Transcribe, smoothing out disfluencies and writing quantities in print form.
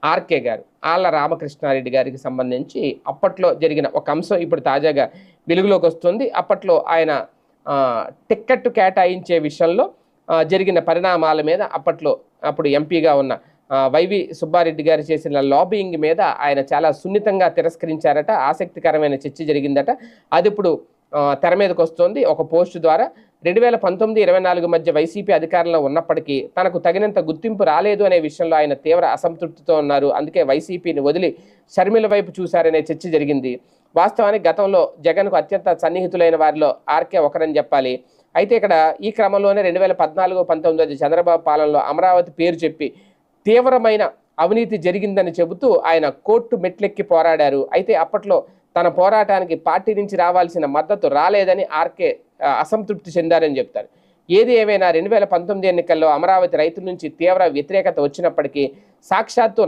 RK గారు, ఆళ్ళ రామకృష్ణారెడ్డి గారికి సంబంధించి అప్పట్లో జరిగిన ఒక అంశం ఇప్పుడు తాజాగా వెలుగులోకి వస్తుంది. అప్పట్లో ఆయన టిక్కెట్ కేటాయించే విషయంలో జరిగిన పరిణామాల మీద అప్పుడు ఎంపీగా ఉన్న వైవి సుబ్బారెడ్డి గారు చేసిన లాబియింగ్ మీద ఆయన చాలా సున్నితంగా తిరస్కరించారట. ఆసక్తికరమైన చర్చ జరిగిందట. అది ఇప్పుడు తెర మీదకి వస్తుంది ఒక పోస్ట్ ద్వారా. 2019-24 మధ్య వైసీపీ అధికారంలో ఉన్నప్పటికీ తనకు తగినంత గుర్తింపు రాలేదు అనే విషయంలో ఆయన తీవ్ర అసంతృప్తితో ఉన్నారు. అందుకే వైసీపీని వదిలి షర్మిల వైపు చూశారనే చర్చ జరిగింది. వాస్తవానికి గతంలో జగన్కు అత్యంత సన్నిహితులైన వారిలో ఆర్కే ఒకరని చెప్పాలి. అయితే ఇక్కడ ఈ క్రమంలోనే 2014-19 చంద్రబాబు పాలనలో అమరావతి పేరు చెప్పి తీవ్రమైన అవినీతి జరిగిందని చెబుతూ ఆయన కోర్టు మెట్లెక్కి పోరాడారు. అయితే అప్పట్లో తన పోరాటానికి పార్టీ నుంచి రావాల్సిన మద్దతు రాలేదని ఆర్కే అసంతృప్తి చెందారని చెప్తారు. ఏది ఏమైనా 2019 ఎన్నికల్లో అమరావతి రైతుల నుంచి తీవ్ర వ్యతిరేకత వచ్చినప్పటికీ సాక్షాత్తు